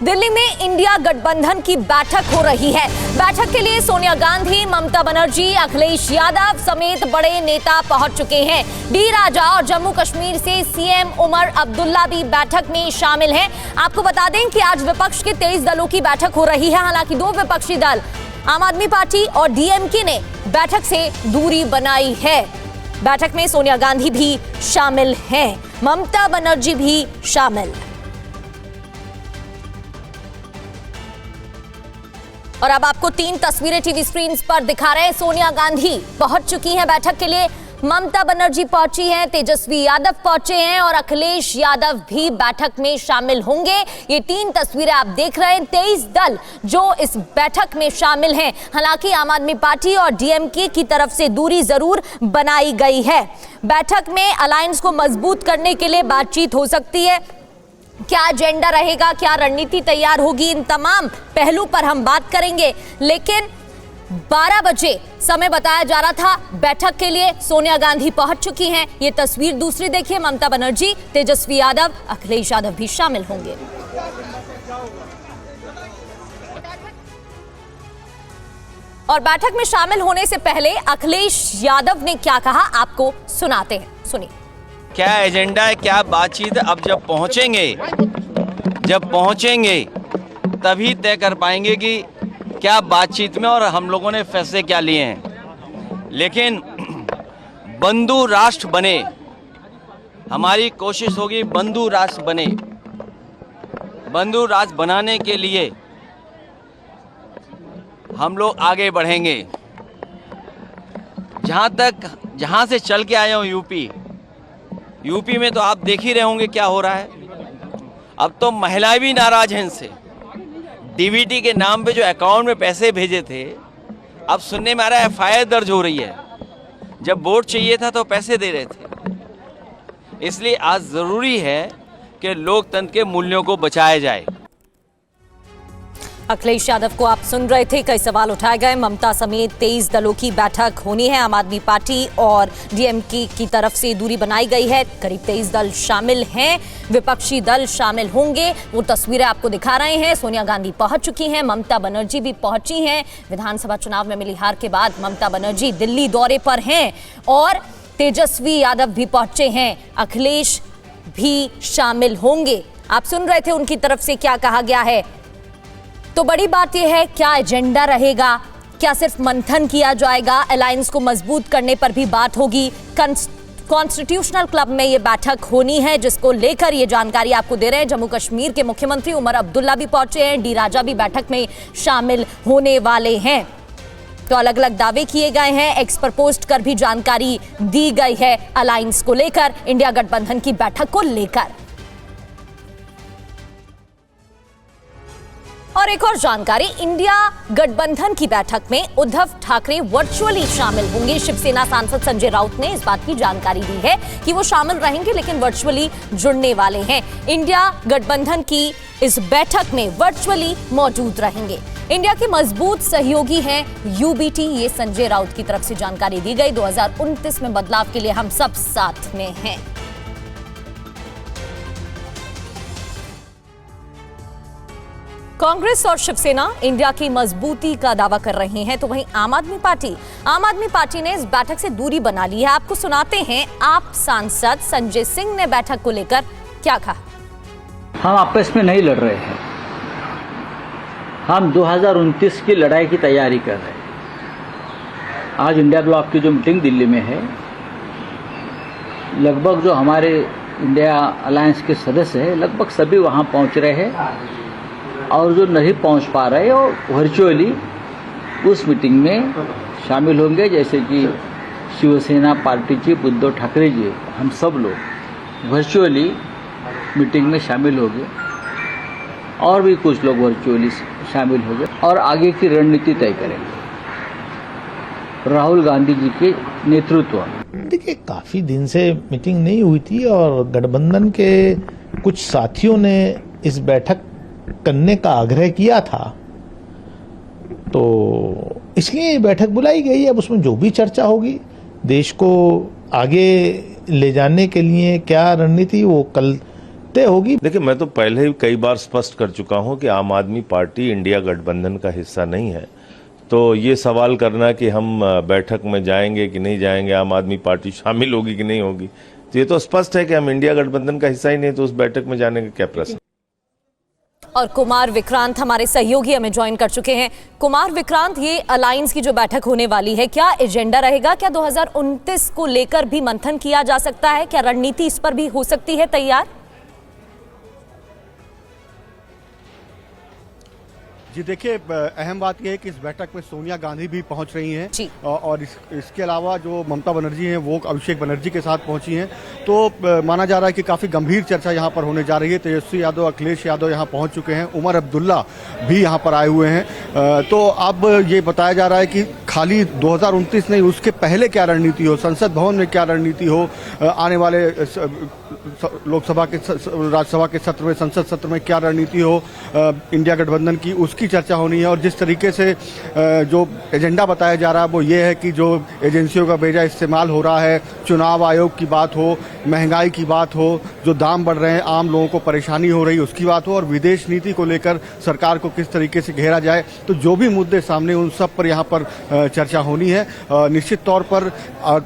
दिल्ली में इंडिया गठबंधन की बैठक हो रही है। बैठक के लिए सोनिया गांधी, ममता बनर्जी, अखिलेश यादव समेत बड़े नेता पहुंच चुके हैं। डी राजा और जम्मू कश्मीर से सीएम उमर अब्दुल्ला भी बैठक में शामिल हैं। आपको बता दें कि आज विपक्ष के 23 दलों की बैठक हो रही है। हालांकि दो विपक्षी दल आम आदमी पार्टी और डीएमके ने बैठक से दूरी बनाई है। बैठक में सोनिया गांधी भी शामिल हैं, ममता बनर्जी भी शामिल। और अब आपको 3 तस्वीरें टीवी स्क्रीन पर दिखा रहे हैं। सोनिया गांधी पहुंच चुकी हैं बैठक के लिए, ममता बनर्जी पहुंची हैं, तेजस्वी यादव पहुंचे हैं और अखिलेश यादव भी बैठक में शामिल होंगे। ये 3 तस्वीरें आप देख रहे हैं। 23 दल जो इस बैठक में शामिल हैं। हालांकि आम आदमी पार्टी और डीएमके की तरफ से दूरी जरूर बनाई गई है। बैठक में अलायंस को मजबूत करने के लिए बातचीत हो सकती है। क्या एजेंडा रहेगा, क्या रणनीति तैयार होगी, इन तमाम पहलू पर हम बात करेंगे। लेकिन 12 बजे समय बताया जा रहा था बैठक के लिए। सोनिया गांधी पहुंच चुकी हैं। ये तस्वीर दूसरी देखिए, ममता बनर्जी, तेजस्वी यादव, अखिलेश यादव भी शामिल होंगे। और बैठक में शामिल होने से पहले अखिलेश यादव ने क्या कहा, आपको सुनाते हैं, सुनिए। क्या एजेंडा है, क्या बातचीत है, अब जब पहुंचेंगे तभी तय कर पाएंगे कि क्या बातचीत में और हम लोगों ने फैसले क्या लिए हैं। लेकिन बंधु राष्ट्र बने, हमारी कोशिश होगी बंधु राष्ट्र बने। बंधु राष्ट्र बनाने के लिए हम लोग आगे बढ़ेंगे। जहां से चल के आए हूं यूपी में तो आप देख ही रहे होंगे क्या हो रहा है। अब तो महिलाएं भी नाराज हैं इनसे। डीबीटी के नाम पे जो अकाउंट में पैसे भेजे थे, अब सुनने में आ रहा है एफआईआर दर्ज हो रही है। जब वोट चाहिए था तो पैसे दे रहे थे। इसलिए आज जरूरी है कि लोकतंत्र के मूल्यों को बचाया जाए। अखिलेश यादव को आप सुन रहे थे, कई सवाल उठाए गए। ममता समेत 23 दलों की बैठक होनी है। आम आदमी पार्टी और डीएमके की तरफ से दूरी बनाई गई है। करीब 23 दल शामिल हैं, विपक्षी दल शामिल होंगे। वो तस्वीरें आपको दिखा रहे हैं। सोनिया गांधी पहुंच चुकी हैं, ममता बनर्जी भी पहुंची हैं। विधानसभा चुनाव में मिली हार के बाद ममता बनर्जी दिल्ली दौरे पर हैं और तेजस्वी यादव भी पहुंचे हैं। अखिलेश भी शामिल होंगे। आप सुन रहे थे उनकी तरफ से क्या कहा गया है। तो बड़ी बात यह है, क्या एजेंडा रहेगा, क्या सिर्फ मंथन किया जाएगा, अलायंस को मजबूत करने पर भी बात होगी। कॉन्स्टिट्यूशनल क्लब में यह बैठक होनी है, जिसको लेकर यह जानकारी आपको दे रहे हैं। जम्मू कश्मीर के मुख्यमंत्री उमर अब्दुल्ला भी पहुंचे हैं, डी राजा भी बैठक में शामिल होने वाले हैं। तो अलग अलग दावे किए गए हैं, एक्स पर पोस्ट कर भी जानकारी दी गई है अलायंस को लेकर, इंडिया गठबंधन की बैठक को लेकर। और एक और जानकारी, इंडिया गठबंधन की बैठक में उद्धव ठाकरे वर्चुअली शामिल होंगे। शिवसेना सांसद संजय राउत ने इस बात की जानकारी दी है कि वो शामिल रहेंगे, लेकिन वर्चुअली जुड़ने वाले हैं। इंडिया गठबंधन की इस बैठक में वर्चुअली मौजूद रहेंगे। इंडिया के मजबूत सहयोगी हैं यूबीटी, ये संजय राउत की तरफ से जानकारी दी गई। 2029 में बदलाव के लिए हम सब साथ में हैं। कांग्रेस और शिवसेना इंडिया की मजबूती का दावा कर रही हैं, तो वहीं आम आदमी पार्टी ने इस बैठक से दूरी बना ली है। आपको सुनाते हैं आप सांसद संजय सिंह ने बैठक को लेकर क्या कहा। हम आपस में नहीं लड़ रहे हैं, हम 2029 की लड़ाई की तैयारी कर रहे हैं। आज इंडिया ब्लॉक की जो मीटिंग दिल्ली में है, लगभग जो हमारे इंडिया अलायंस के सदस्य हैं लगभग सभी वहाँ पहुँच रहे हैं, और जो नहीं पहुंच पा रहे वो वर्चुअली उस मीटिंग में शामिल होंगे। जैसे कि शिवसेना पार्टी चीफ उद्धव ठाकरे जी, हम सब लोग वर्चुअली मीटिंग में शामिल होंगे, और भी कुछ लोग वर्चुअली शामिल होंगे और आगे की रणनीति तय करेंगे राहुल गांधी जी के नेतृत्व में। देखिए, काफ़ी दिन से मीटिंग नहीं हुई थी और गठबंधन के कुछ साथियों ने इस बैठक करने का आग्रह किया था, तो इसलिए बैठक बुलाई गई है। अब उसमें जो भी चर्चा होगी, देश को आगे ले जाने के लिए क्या रणनीति, वो कल तय होगी। देखिए, मैं तो पहले ही कई बार स्पष्ट कर चुका हूं कि आम आदमी पार्टी इंडिया गठबंधन का हिस्सा नहीं है। तो ये सवाल करना कि हम बैठक में जाएंगे कि नहीं जाएंगे, आम आदमी पार्टी शामिल होगी कि नहीं होगी, तो ये तो स्पष्ट है कि हम इंडिया गठबंधन का हिस्सा ही नहीं, तो उस बैठक में जाने का क्या प्रश्न। और कुमार विक्रांत हमारे सहयोगी हमें ज्वाइन कर चुके हैं। कुमार विक्रांत, ये अलायंस की जो बैठक होने वाली है, क्या एजेंडा रहेगा? क्या 2029 को लेकर भी मंथन किया जा सकता है? क्या रणनीति इस पर भी हो सकती है तैयार? जी देखिए, अहम बात यह है कि इस बैठक में सोनिया गांधी भी पहुंच रही हैं और इसके अलावा जो ममता बनर्जी हैं वो अभिषेक बनर्जी के साथ पहुंची हैं। तो माना जा रहा है कि काफ़ी गंभीर चर्चा यहां पर होने जा रही है। तेजस्वी यादव, अखिलेश यादव यहां पहुंच चुके हैं, उमर अब्दुल्ला भी यहां पर आए हुए हैं। तो अब ये बताया जा रहा है कि खाली 2029 नहीं, उसके पहले क्या रणनीति हो, संसद भवन में क्या रणनीति हो, आने वाले लोकसभा के, राज्यसभा के सत्र में, संसद सत्र में क्या रणनीति हो इंडिया गठबंधन की, उसकी चर्चा होनी है। और जिस तरीके से जो एजेंडा बताया जा रहा है वो ये है कि जो एजेंसियों का बेजा इस्तेमाल हो रहा है, चुनाव आयोग की बात हो, महंगाई की बात हो, जो दाम बढ़ रहे हैं, आम लोगों को परेशानी हो रही है उसकी बात हो, और विदेश नीति को लेकर सरकार को किस तरीके से घेरा जाए, तो जो भी मुद्दे सामने उन सब पर यहाँ पर चर्चा होनी है। निश्चित तौर पर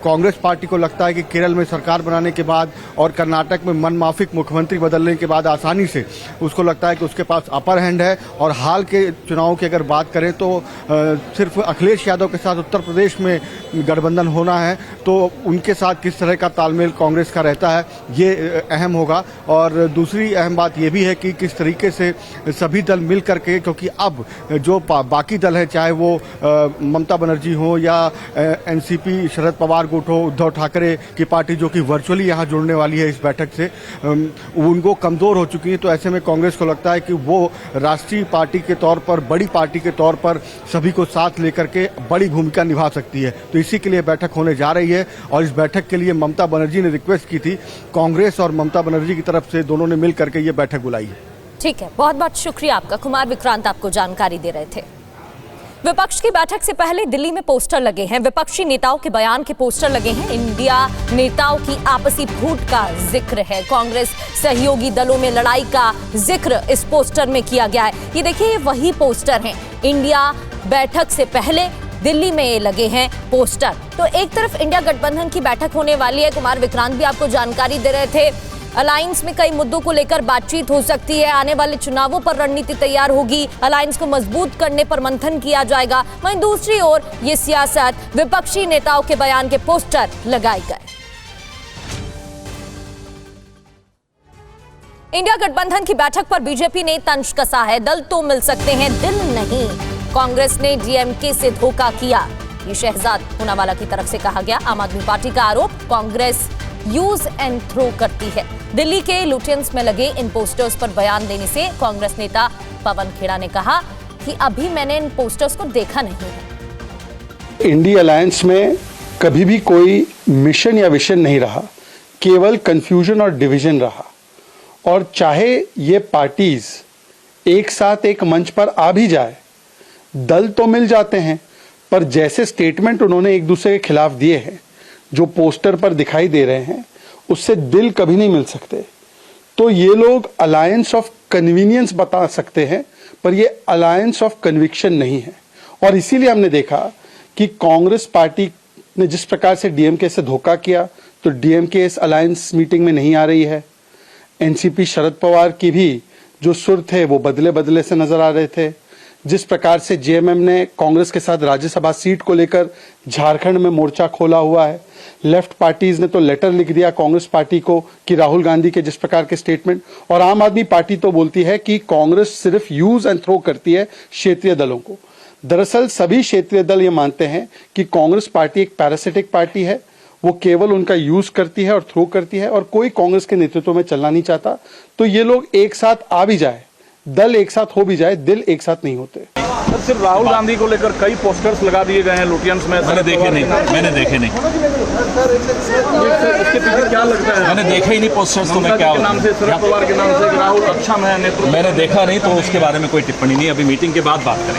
कांग्रेस पार्टी को लगता है कि केरल में सरकार बनाने के बाद और कर्नाटक में मनमाफिक मुख्यमंत्री बदलने के बाद आसानी से उसको लगता है कि उसके पास अपर हैंड है। और हाल के चुनावों की अगर बात करें तो सिर्फ अखिलेश यादव के साथ उत्तर प्रदेश में गठबंधन होना है, तो उनके साथ किस तरह का तालमेल कांग्रेस का रहता है ये अहम होगा। और दूसरी अहम बात ये भी है कि किस तरीके से सभी दल मिल करके, क्योंकि अब जो बाकी दल है, चाहे वो ममता बनर्जी हो या एनसीपी शरद पवार गुट हो, उद्धव ठाकरे की पार्टी जो कि वर्चुअली यहाँ जुड़ने वाली है इस बैठक से, उनको कमजोर हो चुकी है। तो ऐसे में कांग्रेस को लगता है कि वो राष्ट्रीय पार्टी के तौर पर, बड़ी पार्टी के तौर पर सभी को साथ लेकर के बड़ी भूमिका निभा सकती है। तो इसी के लिए बैठक होने जा रही है और इस बैठक के लिए ममता बनर्जी ने रिक्वेस्ट की थी, कांग्रेस और ममता बनर्जी की तरफ से दोनों ने मिल करके ये बैठक बुलाई है। ठीक है, बहुत बहुत शुक्रिया आपका। कुमार विक्रांत आपको जानकारी दे रहे थे। विपक्ष की बैठक से पहले दिल्ली में पोस्टर लगे हैं, विपक्षी नेताओं के बयान के पोस्टर लगे हैं। इंडिया नेताओं की आपसी फूट का जिक्र है, कांग्रेस सहयोगी दलों में लड़ाई का जिक्र इस पोस्टर में किया गया है। ये देखिए, ये वही पोस्टर हैं। इंडिया बैठक से पहले दिल्ली में ये लगे हैं पोस्टर। तो एक तरफ इंडिया गठबंधन की बैठक होने वाली है, कुमार विक्रांत भी आपको जानकारी दे रहे थे। अलायंस में कई मुद्दों को लेकर बातचीत हो सकती है, आने वाले चुनावों पर रणनीति तैयार होगी, अलायंस को मजबूत करने पर मंथन किया जाएगा। वहीं दूसरी ओर ये सियासत, विपक्षी नेताओं के बयान के पोस्टर लगाए गए। इंडिया गठबंधन की बैठक पर बीजेपी ने तंज कसा है, दल तो मिल सकते हैं, दिल नहीं। कांग्रेस ने डीएमके से धोखा किया, ये शहजाद पूनावाला की तरफ से कहा गया। आम आदमी पार्टी का आरोप, कांग्रेस यूज एंड थ्रो करती है। दिल्ली के लुटियंस में लगे इन पोस्टर्स पर बयान देने से कांग्रेस नेता पवन खेड़ा ने कहा कि अभी मैंने इन पोस्टर्स को देखा नहीं है। इंडिया अलायंस में कभी भी कोई मिशन या विजन नहीं रहा, केवल कंफ्यूजन और डिवीजन रहा। और चाहे ये पार्टीज एक साथ एक मंच पर आ भी जाए, दल तो मिल जाते हैं, पर जैसे स्टेटमेंट उन्होंने एक दूसरे के खिलाफ दिए हैं, जो पोस्टर पर दिखाई दे रहे हैं, उससे दिल कभी नहीं मिल सकते। तो ये लोग अलायंस ऑफ कन्वीनियंस बता सकते हैं, पर ये अलायंस ऑफ कन्विक्शन नहीं है। और इसीलिए हमने देखा कि कांग्रेस पार्टी ने जिस प्रकार से डीएमके से धोखा किया, तो डीएमके इस अलायंस मीटिंग में नहीं आ रही है। एनसीपी शरद पवार की भी जो सुर थे वो बदले बदले से नजर आ रहे थे। जिस प्रकार से जेएमएम ने कांग्रेस के साथ राज्यसभा सीट को लेकर झारखंड में मोर्चा खोला हुआ है, लेफ्ट पार्टीज ने तो लेटर लिख दिया कांग्रेस पार्टी को कि राहुल गांधी के जिस प्रकार के स्टेटमेंट, और आम आदमी पार्टी तो बोलती है कि कांग्रेस सिर्फ यूज एंड थ्रो करती है क्षेत्रीय दलों को। दरअसल सभी क्षेत्रीय दल ये मानते हैं कि कांग्रेस पार्टी एक पैरासिटिक पार्टी है, वो केवल उनका यूज करती है और थ्रो करती है, और कोई कांग्रेस के नेतृत्व में चलना नहीं चाहता। तो ये लोग एक साथ आ भी जाए, दल एक साथ हो भी जाए, दिल एक साथ नहीं होते। सिर्फ राहुल गांधी को लेकर कई पोस्टर्स लगा दिए गए हैं लुटियंस में। मैंने देखे नहीं। इसके पीछे क्या लगता है? मैंने देखा ही नहीं पोस्टर्स, तो मैं क्या नाम से, शरद पवार के नाम से, राहुल अच्छा मैं नेतृत्व मैंने देखा नहीं, तो उसके बारे में कोई टिप्पणी नहीं, अभी मीटिंग के बाद बात करें।